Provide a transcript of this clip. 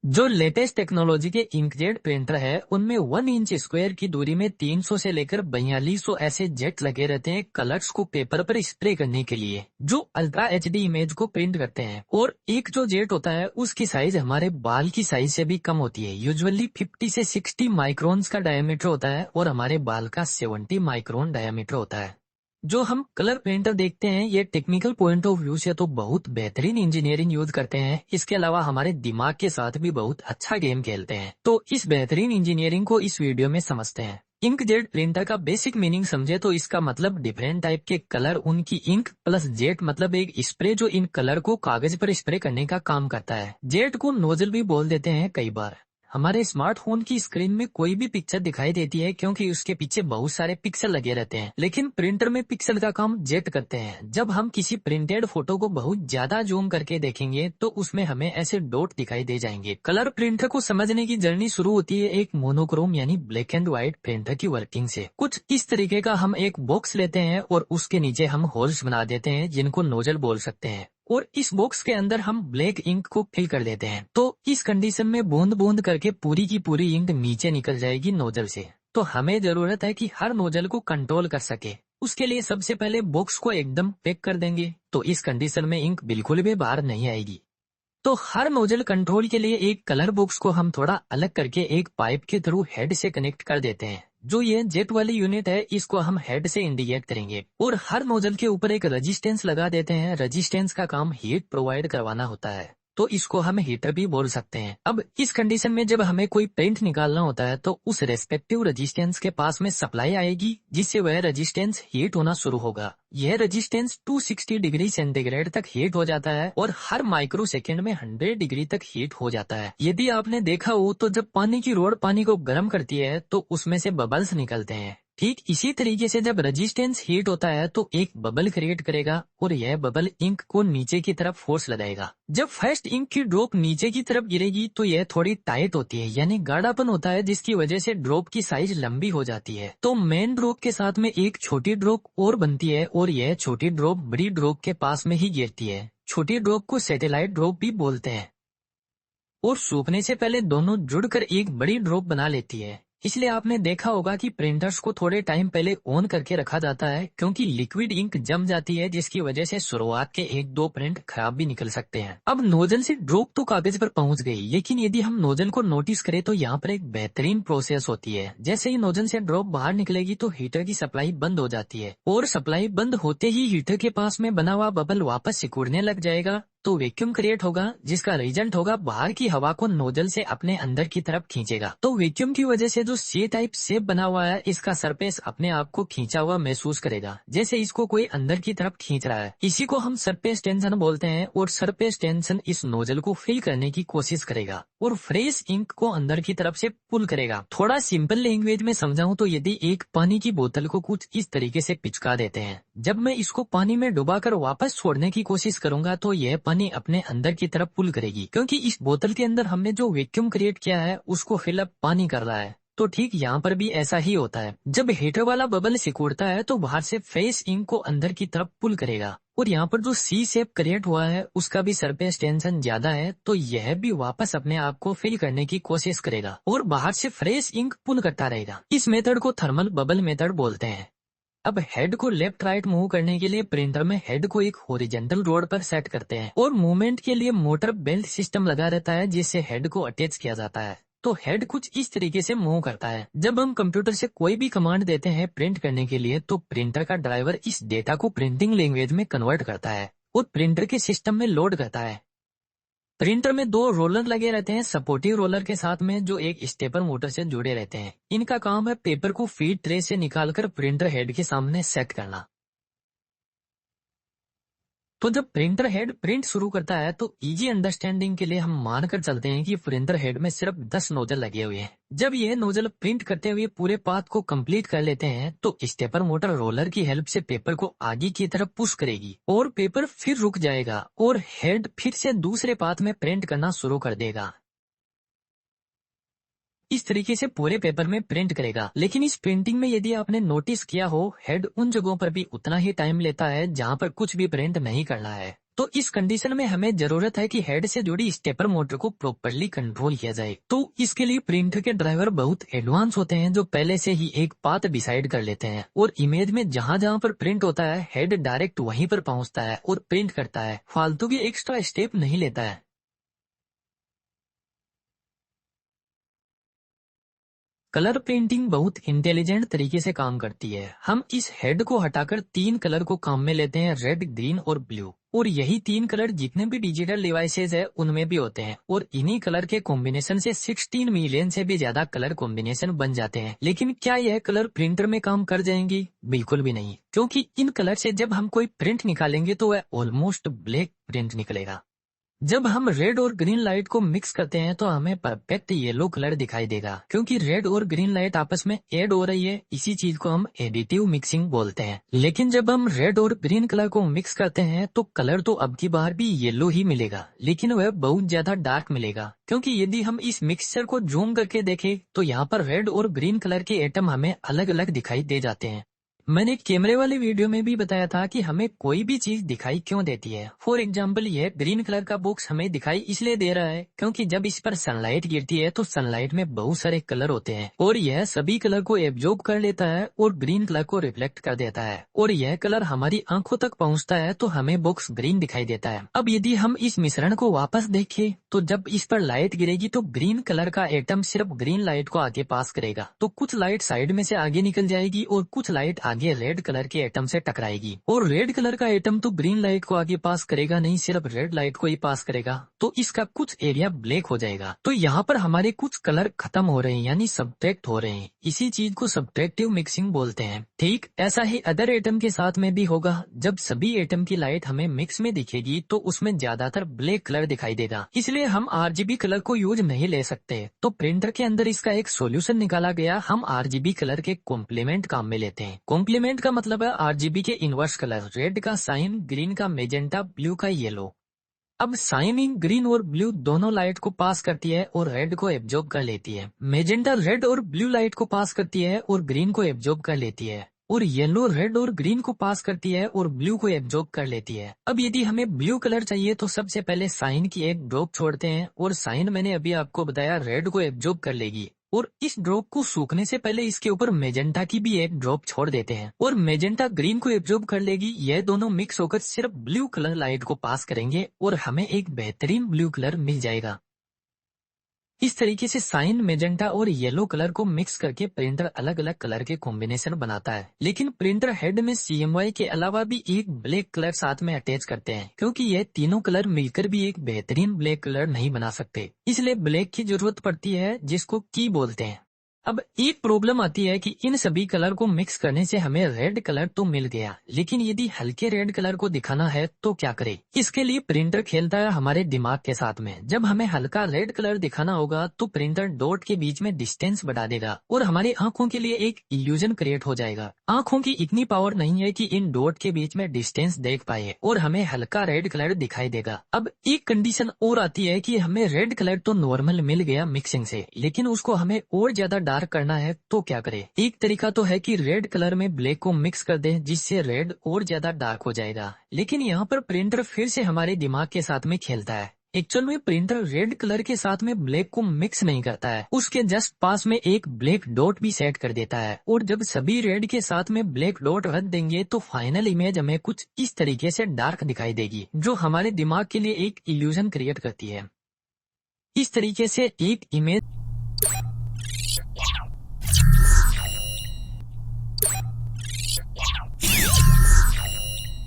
जो latest technology के inkjet printer है उनमें 1 इंच स्क्वायर की दूरी में 300 से लेकर 4200 ऐसे जेट लगे रहते हैं कलर्स को पेपर पर स्प्रे करने के लिए, जो अल्ट्रा एचडी इमेज को प्रिंट करते हैं। और एक जो जेट होता है उसकी साइज हमारे बाल की साइज से भी कम होती है। यूजुअली 50 से 60 माइक्रोन्स का डायमीटर होता है और हमारे बाल का 70 माइक्रोन डायमीटर होता है। जो हम कलर प्रिंटर देखते हैं ये टेक्निकल पॉइंट ऑफ व्यू से तो बहुत बेहतरीन इंजीनियरिंग यूज करते हैं, इसके अलावा हमारे दिमाग के साथ भी बहुत अच्छा गेम खेलते हैं। तो इस बेहतरीन इंजीनियरिंग को इस वीडियो में समझते हैं। इंकजेट प्रिंटर का बेसिक मीनिंग समझे तो इसका मतलब डिफरेंट टाइप के कलर, उनकी इंक प्लस जेट मतलब एक स्प्रे जो इन कलर को कागज पर स्प्रे करने का काम करता है। जेट को नोजल भी बोल देते हैं कई बार। हमारे स्मार्टफोन की स्क्रीन में कोई भी पिक्चर दिखाई देती है क्योंकि उसके पीछे बहुत सारे पिक्सल लगे रहते हैं, लेकिन प्रिंटर में पिक्सल का काम जेट करते हैं। जब हम किसी प्रिंटेड फोटो को बहुत ज्यादा जूम करके देखेंगे तो उसमें हमें ऐसे डॉट दिखाई दे जाएंगे। कलर प्रिंटर को समझने की जर्नी शुरू होती है एक मोनोक्रोम यानी ब्लैक एंड व्हाइट प्रिंटर की वर्किंग से। कुछ इस तरीके का हम एक बॉक्स लेते हैं और उसके नीचे हम होल्स बना देते हैं जिनको नोजल बोल सकते हैं, और इस बॉक्स के अंदर हम ब्लैक इंक को फिल कर देते हैं। तो इस कंडीशन में बूंद बूंद करके पूरी की पूरी इंक नीचे निकल जाएगी नोजल से। तो हमें जरूरत है कि हर नोजल को कंट्रोल कर सके। उसके लिए सबसे पहले बॉक्स को एकदम पैक कर देंगे, तो इस कंडीशन में इंक बिल्कुल भी बाहर नहीं आएगी। तो हर नोजल कंट्रोल के लिए एक कलर बॉक्स को हम थोड़ा अलग करके एक पाइप के थ्रू हेड से कनेक्ट कर देते हैं। जो ये जेट वाली यूनिट है इसको हम हेड से इंडिकेट करेंगे और हर नोजल के ऊपर एक रेजिस्टेंस लगा देते हैं। रेजिस्टेंस का काम हीट प्रोवाइड करवाना होता है, तो इसको हम हीटर भी बोल सकते हैं। अब इस कंडीशन में जब हमें कोई पेंट निकालना होता है तो उस रेस्पेक्टिव रेजिस्टेंस के पास में सप्लाई आएगी जिससे वह रेजिस्टेंस हीट होना शुरू होगा। यह रेजिस्टेंस 260 डिग्री सेंटीग्रेड तक हीट हो जाता है और हर माइक्रो सेकेंड में 100 डिग्री तक हीट हो जाता है। यदि आपने देखा हो तो जब पानी की रोड पानी को गर्म करती है तो उसमें से बबल्स निकलते हैं। ठीक इसी तरीके से जब रेजिस्टेंस हीट होता है तो एक बबल क्रिएट करेगा और यह बबल इंक को नीचे की तरफ फोर्स लगाएगा। जब फर्स्ट इंक की ड्रॉप नीचे की तरफ गिरेगी तो यह थोड़ी टाइट होती है यानी गाढ़ापन होता है, जिसकी वजह से ड्रॉप की साइज लंबी हो जाती है। तो मेन ड्रॉप के साथ में एक छोटी ड्रॉप और बनती है और यह छोटी ड्रॉप बड़ी ड्रॉप के पास में ही गिरती है। छोटी ड्रॉप को सैटेलाइट ड्रॉप भी बोलते हैं और सूखने से पहले दोनों जुड़कर एक बड़ी ड्रॉप बना लेती है। इसलिए आपने देखा होगा कि प्रिंटर्स को थोड़े टाइम पहले ऑन करके रखा जाता है क्योंकि लिक्विड इंक जम जाती है, जिसकी वजह से शुरुआत के 1-2 प्रिंट खराब भी निकल सकते हैं। अब नोजल से ड्रॉप तो कागज पर पहुंच गई, लेकिन यदि हम नोजल को नोटिस करें तो यहाँ पर एक बेहतरीन प्रोसेस होती है। जैसे ही नोजल से ड्रॉप बाहर निकलेगी तो हीटर की सप्लाई बंद हो जाती है और सप्लाई बंद होते ही हीटर के पास में बना हुआ बबल वापस सिकुड़ने लग जाएगा। तो वैक्यूम क्रिएट होगा जिसका रिजल्ट होगा बाहर की हवा को नोजल से अपने अंदर की तरफ खींचेगा। तो वैक्यूम की वजह से जो सी टाइप शेप बना हुआ है इसका सरफेस अपने आप को खींचा हुआ महसूस करेगा, जैसे इसको कोई अंदर की तरफ खींच रहा है। इसी को हम सरफेस टेंशन बोलते हैं और सरफेस टेंशन इस नोजल को फिल करने की कोशिश करेगा और फ्रेश इंक को अंदर की तरफ से पुल करेगा। थोड़ा सिंपल लैंग्वेज में समझाऊं तो यदि एक पानी की बोतल को कुछ इस तरीके से पिचका देते हैं, जब मैं इसको पानी में डुबाकर वापस छोड़ने की कोशिश करूंगा तो यह पानी अपने अंदर की तरफ पुल करेगी, क्योंकि इस बोतल के अंदर हमने जो वैक्यूम क्रिएट किया है उसको फिलअप पानी कर रहा है। तो ठीक यहाँ पर भी ऐसा ही होता है। जब हीटर वाला बबल सिकुड़ता है तो बाहर से फ्रेश इंक को अंदर की तरफ पुल करेगा और यहाँ पर जो सी शेप क्रिएट हुआ है उसका भी सरफेस टेंशन ज्यादा है, तो यह भी वापस अपने आप को फिल करने की कोशिश करेगा और बाहर से फ्रेश इंक पुल करता रहेगा। इस मेथड को थर्मल बबल मेथड बोलते हैं। अब हेड को लेफ्ट राइट मूव करने के लिए प्रिंटर में हेड को एक हॉरिजॉन्टल रोड पर सेट करते हैं और मूवमेंट के लिए मोटर बेल्ट सिस्टम लगा रहता है जिससे हेड को अटैच किया जाता है। तो हेड कुछ इस तरीके से मूव करता है। जब हम कंप्यूटर से कोई भी कमांड देते हैं प्रिंट करने के लिए तो प्रिंटर का ड्राइवर इस डेटा को प्रिंटिंग लैंग्वेज में कन्वर्ट करता है और प्रिंटर के सिस्टम में लोड करता है। प्रिंटर में 2 रोलर लगे रहते हैं सपोर्टिव रोलर के साथ में, जो एक स्टेपर मोटर से जुड़े रहते हैं। इनका काम है पेपर को फीड ट्रे से निकालकर प्रिंटर हेड के सामने सेट करना। तो जब प्रिंटर हेड प्रिंट शुरू करता है तो इजी अंडरस्टैंडिंग के लिए हम मानकर चलते हैं कि प्रिंटर हेड में सिर्फ 10 नोजल लगे हुए हैं। जब यह नोजल प्रिंट करते हुए पूरे पाथ को कंप्लीट कर लेते हैं तो स्टेपर मोटर रोलर की हेल्प से पेपर को आगे की तरफ पुश करेगी और पेपर फिर रुक जाएगा और हेड फिर से दूसरे पाथ में प्रिंट करना शुरू कर देगा। इस तरीके से पूरे पेपर में प्रिंट करेगा। लेकिन इस प्रिंटिंग में यदि आपने नोटिस किया हो हेड उन जगहों पर भी उतना ही टाइम लेता है जहां पर कुछ भी प्रिंट नहीं करना है। तो इस कंडीशन में हमें जरूरत है कि हेड से जुड़ी स्टेपर मोटर को प्रॉपर्ली कंट्रोल किया जाए। तो इसके लिए प्रिंटर के ड्राइवर बहुत एडवांस होते हैं जो पहले से ही एक पाथ डिसाइड कर लेते हैं और इमेज में जहां जहां पर प्रिंट होता है हेड डायरेक्ट वहीं पर पहुंचता है और प्रिंट करता है, फालतू की एक्स्ट्रा स्टेप नहीं लेता है। कलर प्रिंटिंग बहुत इंटेलिजेंट तरीके से काम करती है। हम इस हेड को हटाकर 3 कलर को काम में लेते हैं, रेड, ग्रीन और ब्लू। और यही 3 कलर जितने भी डिजिटल डिवाइसेज है उनमें भी होते हैं और इन्हीं कलर के कॉम्बिनेशन से 16 मिलियन से भी ज्यादा कलर कॉम्बिनेशन बन जाते हैं। लेकिन क्या यह कलर प्रिंटर में काम कर जाएंगी? बिल्कुल भी नहीं, क्योंकि इन कलर से जब हम कोई प्रिंट निकालेंगे तो वह ऑलमोस्ट ब्लैक प्रिंट निकलेगा। जब हम रेड और ग्रीन लाइट को मिक्स करते हैं तो हमें परफेक्ट येलो कलर दिखाई देगा, क्योंकि रेड और ग्रीन लाइट आपस में ऐड हो रही है। इसी चीज को हम एडिटिव मिक्सिंग बोलते हैं। लेकिन जब हम रेड और ग्रीन कलर को मिक्स करते हैं तो कलर तो अब की बार भी येलो ही मिलेगा, लेकिन वह बहुत ज्यादा डार्क मिलेगा। क्योंकि यदि हम इस मिक्सचर को जूम करके देखें तो यहाँ पर रेड और ग्रीन कलर के एटम हमें अलग अलग दिखाई दे जाते हैं। मैंने कैमरे वाले वीडियो में भी बताया था कि हमें कोई भी चीज दिखाई क्यों देती है। फॉर एग्जाम्पल, यह ग्रीन कलर का बॉक्स हमें दिखाई इसलिए दे रहा है क्योंकि जब इस पर सनलाइट गिरती है तो सनलाइट में बहुत सारे कलर होते हैं और यह सभी कलर को एब्जॉर्ब कर लेता है और ग्रीन कलर को रिफ्लेक्ट कर देता है और यह कलर हमारी आंखों तक पहुंचता है तो हमें बॉक्स ग्रीन दिखाई देता है। अब यदि हम इस मिश्रण को वापस देखें तो जब इस पर लाइट गिरेगी तो ग्रीन कलर का एटम सिर्फ ग्रीन लाइट को आगे पास करेगा, तो कुछ लाइट साइड में से आगे निकल जाएगी और कुछ लाइट आगे रेड कलर के एटम से टकराएगी और रेड कलर का एटम तो ग्रीन लाइट को आगे पास करेगा नहीं, सिर्फ रेड लाइट को ही पास करेगा, तो इसका कुछ एरिया ब्लैक हो जाएगा। तो यहाँ पर हमारे कुछ कलर खत्म हो रहे हैं यानी सब्ट्रैक्ट हो रहे हैं। इसी चीज को सब्ट्रैक्टिव मिक्सिंग बोलते हैं। ठीक ऐसा ही अदर एटम के साथ में भी होगा। जब सभी एटम की लाइट हमें मिक्स में दिखेगी तो उसमें ज्यादातर ब्लैक कलर दिखाई देगा, इसलिए हम आरजीबी कलर को यूज नहीं ले सकते। तो प्रिंटर के अंदर इसका एक सॉल्यूशन निकाला गया। हम आरजीबी कलर के कॉम्प्लीमेंट काम में लेते हैं। कॉम्प्लीमेंट का मतलब है आरजीबी के इनवर्स कलर, रेड का साइन, ग्रीन का मेजेंटा, ब्लू का येलो। अब साइनिंग ग्रीन और ब्लू दोनों लाइट को पास करती है और रेड को एब्जॉर्ब कर लेती है। मेजेंटा रेड और ब्लू लाइट को पास करती है और ग्रीन को एब्जॉर्ब कर लेती है और येलो रेड और ग्रीन को पास करती है और ब्लू को एब्जॉर्ब कर लेती है। अब यदि हमें ब्लू कलर चाहिए तो सबसे पहले साइन की एक ड्रॉप छोड़ते हैं और साइन मैंने अभी आपको बताया रेड को एब्जॉर्ब कर लेगी और इस ड्रॉप को सूखने से पहले इसके ऊपर मेजेंटा की भी एक ड्रॉप छोड़ देते हैं और मेजेंटा ग्रीन को एब्जॉर्ब कर लेगी। यह दोनों मिक्स होकर सिर्फ ब्लू कलर लाइट को पास करेंगे और हमें एक बेहतरीन ब्लू कलर मिल जाएगा। इस तरीके से साइन, मेजेंटा और येलो कलर को मिक्स करके प्रिंटर अलग अलग कलर के कॉम्बिनेशन बनाता है। लेकिन प्रिंटर हेड में CMY के अलावा भी एक ब्लैक कलर साथ में अटैच करते हैं, क्योंकि यह तीनों कलर मिलकर भी एक बेहतरीन ब्लैक कलर नहीं बना सकते, इसलिए ब्लैक की जरूरत पड़ती है जिसको की बोलते हैं। अब एक प्रॉब्लम आती है कि इन सभी कलर को मिक्स करने से हमें रेड कलर तो मिल गया, लेकिन यदि हल्के रेड कलर को दिखाना है तो क्या करें? इसके लिए प्रिंटर खेलता है हमारे दिमाग के साथ में। जब हमें हल्का रेड कलर दिखाना होगा तो प्रिंटर डॉट के बीच में डिस्टेंस बढ़ा देगा और हमारी आंखों के लिए एक इल्यूजन क्रिएट हो जाएगा। आंखों की इतनी पावर नहीं है कि इन डॉट के बीच में डिस्टेंस देख पाए और हमें हल्का रेड कलर दिखाई देगा। अब एक कंडीशन और आती है कि हमें रेड कलर तो नॉर्मल मिल गया मिक्सिंग से, लेकिन उसको हमें और ज्यादा डार्क करना है तो क्या करें? एक तरीका तो है कि रेड कलर में ब्लैक को मिक्स कर दें, जिससे रेड और ज्यादा डार्क हो जाएगा। लेकिन यहाँ पर प्रिंटर फिर से हमारे दिमाग के साथ में खेलता है। एक्चुअल में प्रिंटर रेड कलर के साथ में ब्लैक को मिक्स नहीं करता है, उसके जस्ट पास में एक ब्लैक डॉट भी सेट कर देता है और जब सभी रेड के साथ में ब्लैक डॉट रख देंगे तो फाइनल इमेज हमें कुछ इस तरीके से डार्क दिखाई देगी, जो हमारे दिमाग के लिए एक इल्यूजन क्रिएट करती है। इस तरीके से एक इमेज